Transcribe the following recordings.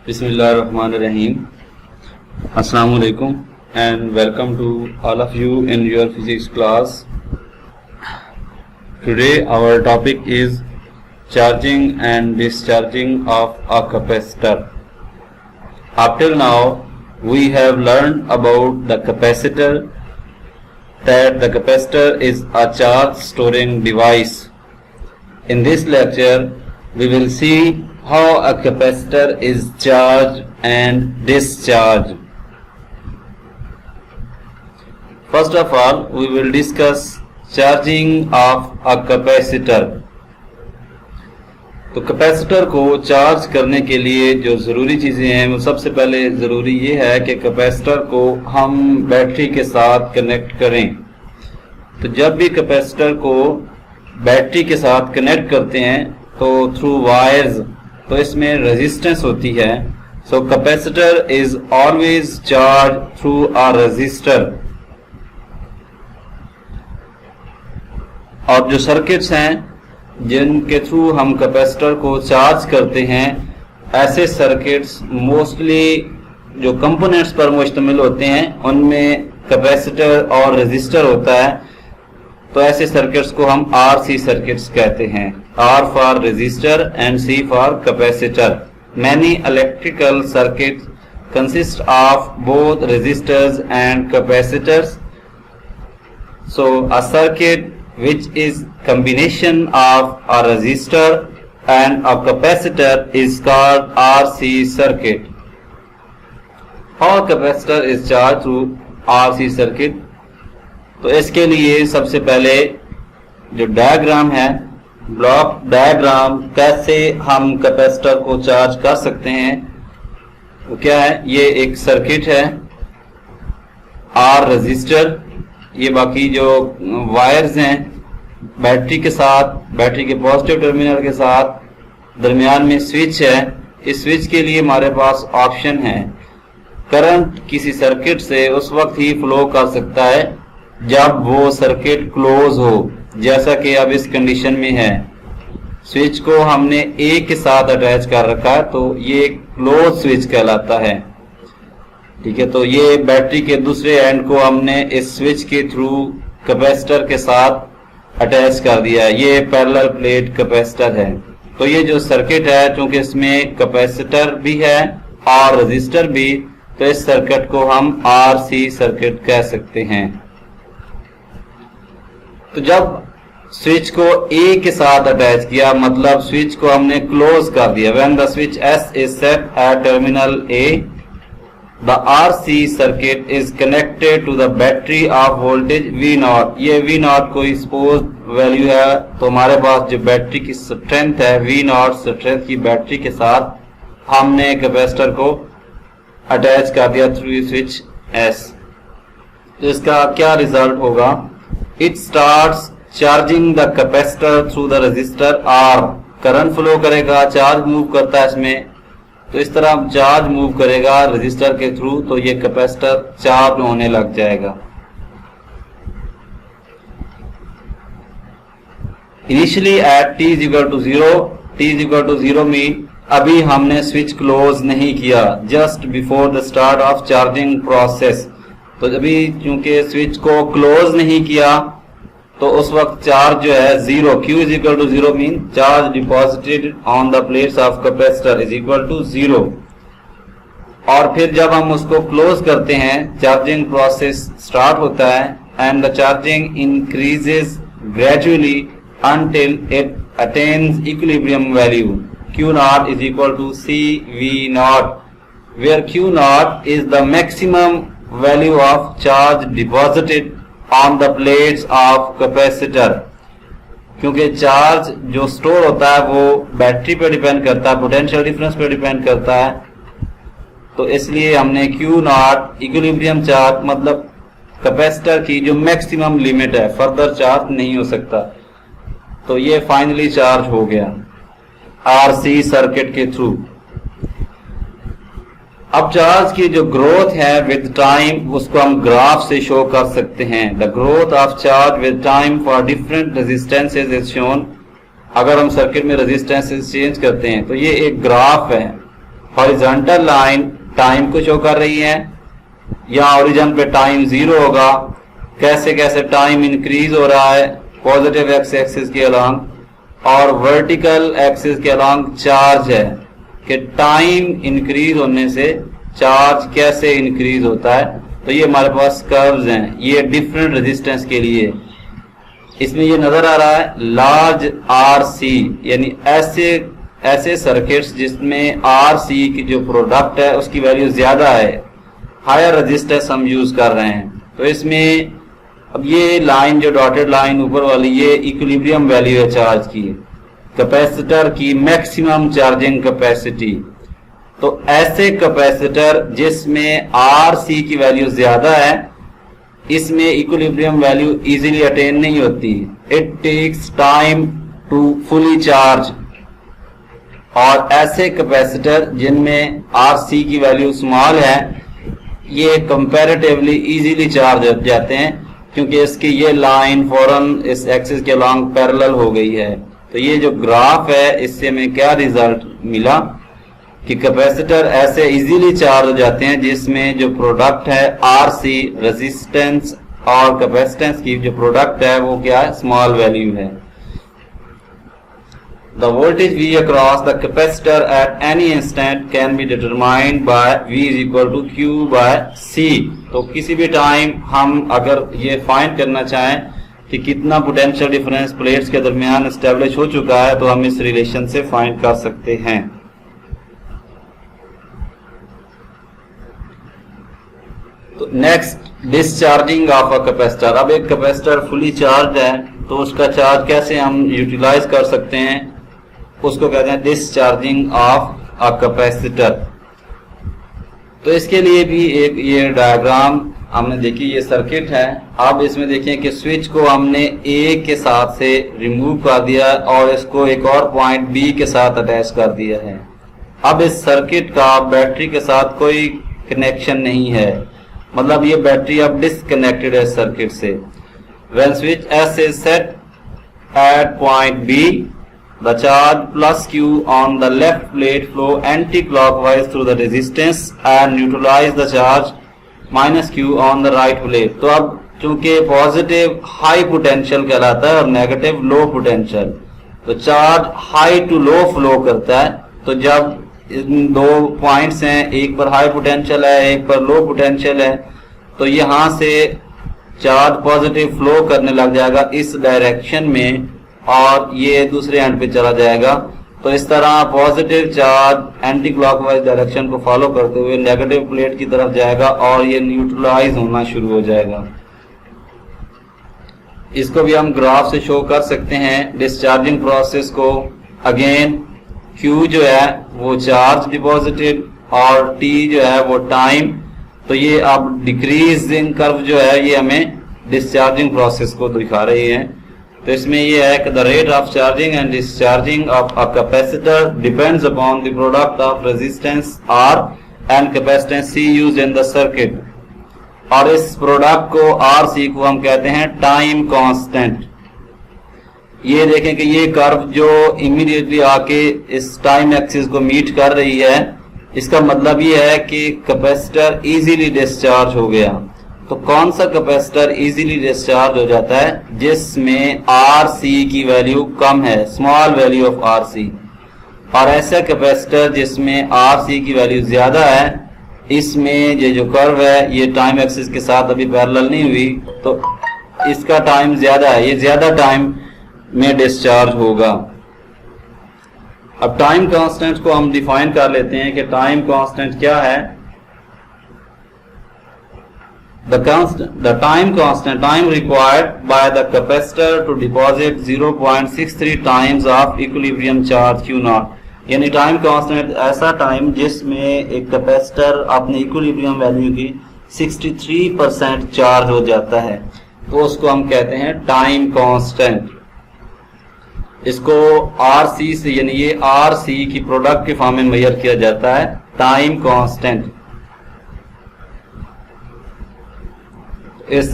Bismillahirrahmanirrahim. Assalamualaikum and welcome to all of you in your physics class. Today our topic is charging and discharging of a capacitor. Up till now we have learned about the capacitor, that the capacitor is a charge storing device. In this lecture we will see how a capacitor is charged and discharged. First of all, we will discuss charging of a capacitor. तो capacitor को charge करने के लिए जो ज़रूरी चीज़ें हैं वो सबसे पहले ज़रूरी ये है कि कैपेसिटर को हम बैटरी के साथ कनेक्ट करें। तो जब भी कैपेसिटर को बैटरी के साथ कनेक्ट करते हैं तो थ्रू वायर्स, तो इसमें रेजिस्टेंस होती है। So capacitor is always charge through a resistor. और जो सर्किट्स हैं जिनके थ्रू हम कैपेसिटर को चार्ज करते हैं, ऐसे सर्किट्स मोस्टली जो कंपोनेंट्स पर मुश्तमिल होते हैं उनमें कैपेसिटर और रेजिस्टर होता है। तो ऐसे सर्किट्स को हम RC सर्किट्स कहते हैं। R for resistor and C for capacitor. Many electrical circuits consist of both resistors and capacitors. So a circuit which is combination of a resistor and a capacitor is called RC circuit. How a capacitor is charged through RC circuit? तो इसके लिए सबसे पहले जो diagram है, block diagram, कैसे हम capacitor को चार्ज कर सकते हैं वो क्या है। ये एक सर्किट है, R रेजिस्टर, ये बाकी जो वायर्स हैं बैटरी के साथ, बैटरी के पॉजिटिव टर्मिनल के साथ, दरमियान में स्विच है। इस स्विच के लिए हमारे पास ऑप्शन है। करंट किसी सर्किट से उस वक्त ही फ्लो कर सकता है जब वो सर्किट क्लोज हो, जैसा कि अब इस कंडीशन में है। स्विच को हमने A के साथ अटैच कर रखा है तो ये क्लोज स्विच कहलाता है। ठीक है, तो ये बैटरी के दूसरे एंड को हमने इस स्विच के थ्रू कैपेसिटर के साथ अटैच कर दिया है। ये पैरेलल प्लेट कैपेसिटर है। तो ये जो सर्किट है, चूंकि इसमें कैपेसिटर भी है और रजिस्टर भी, तो इस सर्किट को हम RC सर्किट कह सकते हैं। तो जब स्विच को A के साथ अटैच किया, मतलब स्विच को हमने क्लोज कर दिया, when the switch S is set at terminal A, the RC circuit is connected to the battery of voltage V0। ये V0 कोई सपोज वैल्यू है, तो हमारे पास जो बैटरी की स्ट्रेंथ है V0 स्ट्रेंथ की बैटरी के साथ हमने कैपेसिटर को अटैच कर दिया थ्रू स्विच S। तो इसका क्या रिजल्ट होगा? It starts charging the capacitor through the resistor R। Current flow करेगा, चार्ज मूव करता है इसमें, तो इस तरह चार्ज मूव करेगा रेजिस्टर के थ्रू, तो ये कैपेसिटर चार्ज होने लग जाएगा। Initially at t is equal to 0, t is equal to 0 mean अभी हमने स्विच क्लोज नहीं किया, just before the start of charging process. तो अभी चूंकि स्विच को क्लोज नहीं किया तो उस वक्त चार्ज जो है 0, Q is equal to 0 mean charge deposited on the plates of capacitor is equal to 0। और फिर जब हम उसको क्लोज करते हैं, चार्जिंग प्रोसेस स्टार्ट होता है and the charging increases gradually until it attains equilibrium value Q0 is equal to CV0, where Q0 is the maximum value of charge deposited on the plates of capacitor। क्योंकि charge जो store होता है वो battery पे depend करता है, potential difference पे depend करता है, तो इसलिए हमने Q0 इक्विलिब्रियम चार्ज, मतलब कैपेसिटर की जो मैक्सिमम लिमिट है, फर्दर चार्ज नहीं हो सकता, तो ये फाइनली चार्ज हो गया RC सर्किट के थ्रू। अब चार्ज की जो ग्रोथ है विद टाइम, उसको हम ग्राफ से शो कर सकते हैं। The growth of charge with time for different resistances is shown. अगर हम सर्किट में रेजिस्टेंसेस चेंज करते हैं तो ये एक ग्राफ है, हॉरिजॉन्टल लाइन टाइम को शो कर रही है, या ओरिजिन पे टाइम 0 होगा, कैसे कैसे टाइम इंक्रीज हो रहा है पॉजिटिव एक्स एक्सिस के अलोंग, और वर्टिकल एक्सिस के अलोंग चार्ज है कि टाइम इंक्रीज होने से चार्ज कैसे इंक्रीज होता है। तो ये हमारे पास कर्व्स हैं, ये डिफरेंट रेजिस्टेंस के लिए। इसमें ये नजर आ रहा है लार्ज आरसी, यानी ऐसे सर्किट्स जिसमें आरसी की जो प्रोडक्ट है उसकी वैल्यू ज्यादा है, हायर रेजिस्टेंस हम यूज कर रहे हैं। तो इसमें अब ये लाइन जो डॉटेड लाइन ऊपर वाली, ये इक्विलिब्रियम वैल्यू है चार्ज की, कैपेसिटर की मैक्सिमम चार्जिंग कैपेसिटी। तो ऐसे कैपेसिटर जिसमें आरसी की वैल्यू ज्यादा है, इसमें इक्विलिब्रियम वैल्यू इजीली अटेन नहीं होती, it takes time to fully charge. और ऐसे कैपेसिटर जिनमें आरसी की वैल्यू स्मॉल है, ये कंपैरेटिवली इजीली चार्ज हो जाते हैं, क्योंकि इसकी ये लाइन फौरन इस एक्सिस के अलोंग पैरेलल हो गई है। तो ये जो ग्राफ है, इससे हमें क्या रिजल्ट मिला कि कैपेसिटर ऐसे इजीली चार्ज हो जाते हैं जिसमें जो प्रोडक्ट है आरसी, रेजिस्टेंस और कैपेसिटेंस की जो प्रोडक्ट है वो क्या है, स्मॉल वैल्यू है। The voltage V across the capacitor at any instant can be determined by V is equal to Q by C। तो किसी भी टाइम हम अगर ये फाइंड करना चाहें कि कितना पोटेंशियल डिफरेंस प्लेट्स के दरमियान एस्टेब्लिश हो चुका है, तो हम इस रिलेशन से फाइंड कर सकते हैं। तो next, discharging of a capacitor. अब एक कैपेसिटर फुली चार्ज है, तो उसका चार्ज कैसे हम यूटिलाइज कर सकते हैं, उसको कहते हैं डिस्चार्जिंग ऑफ अ कैपेसिटर। तो इसके लिए भी एक ये डायग्राम हमने देखी, ये सर्किट है। अब इसमें देखें कि स्विच को हमने ए के साथ से रिमूव कर दिया और इसको एक और पॉइंट बी के साथ अटैच कर दिया है। अब इस सर्किट का बैटरी के साथ कोई कनेक्शन नहीं है, मतलब ये बैटरी अब डिस्कनेक्टेड है सर्किट से। When switch S is set at point B, the charge plus Q on the left plate flow anti-clockwise through the resistance and neutralize the charge minus Q on the right plate। तो अब चूंकि positive high potential कहलाता है और negative low potential, तो charge high to low flow करता है। तो जब इन दो पॉइंट्स हैं, एक पर हाई पोटेंशियल है, एक पर लो पोटेंशियल है, तो यहां से चार्ज पॉजिटिव फ्लो करने लग जाएगा इस डायरेक्शन में और ये दूसरे एंड पे चला जाएगा। तो इस तरह positive charge anti clockwise direction को फॉलो करते हुए नेगेटिव प्लेट की तरफ जाएगा और ये न्यूट्रलाइज होना शुरू हो जाएगा। इसको भी हम ग्राफ से शो कर सकते हैं डिस्चार्जिंग प्रोसेस को। अगेन Q जो है वो चार्ज डिपॉजिटेड और T जो है वो टाइम। तो ये अब डिक्रीजिंग कर्व जो है ये हमें डिस्चार्जिंग प्रोसेस को दिखा रही है। तो इसमें ये है कि the rate of charging and discharging of a capacitor depends upon the product of resistance R and capacitance C used in the circuit. और इस प्रोडक्ट को RC को हम कहते हैं टाइम कांस्टेंट। ये देखें कि ये कर्व जो इमीडिएटली आके इस टाइम एक्सिस को मीट कर रही है, इसका मतलब ये है कि कैपेसिटर इजीली डिस्चार्ज हो गया। तो कौन सा कैपेसिटर इजीली डिस्चार्ज हो जाता है? जिसमें RC की वैल्यू कम है, स्मॉल वैल्यू ऑफ RC। और ऐसा कैपेसिटर जिसमें RC की वैल्यू ज्यादा है, इसमें ये जो कर्व है ये टाइम एक्सिस के साथ अभी पैरेलल नहीं हुई, तो इसका टाइम ज्यादा है, ये ज्यादा टाइम में डिस्चार्ज होगा। अब टाइम कांस्टेंट को हम डिफाइन कर लेते हैं कि टाइम कांस्टेंट क्या है। The time constant, time required by the capacitor to deposit 0.63 times of equilibrium charge Q0। यानी टाइम कांस्टेंट ऐसा टाइम जिसमें एक कैपेसिटर अपनी इक्विलिब्रियम वैल्यू की 63% चार्ज हो जाता है, तो उसको हम कहते हैं टाइम कांस्टेंट। इसको RC से, यानी ये RC की प्रोडक्ट के फॉर्म में मेजर किया जाता है, टाइम कांस्टेंट। इस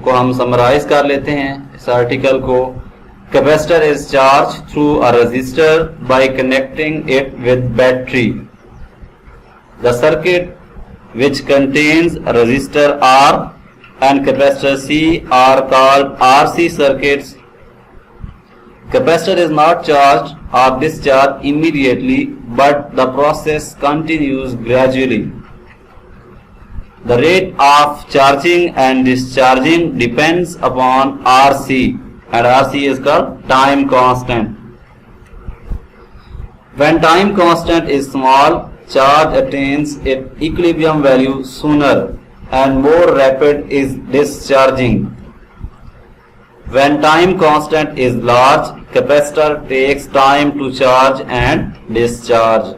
को हम समराइज कर लेते हैं इस आर्टिकल को। Capacitor is charge through a resistor by connecting it with battery. The circuit which contains a resistor R and capacitor C are called RC circuits. Capacitor is not charged or discharged immediately, but the process continues gradually. The rate of charging and discharging depends upon RC, and RC is called time constant. When time constant is small, charge attains its equilibrium value sooner and more rapid is discharging. When time constant is large, capacitor takes time to charge and discharge.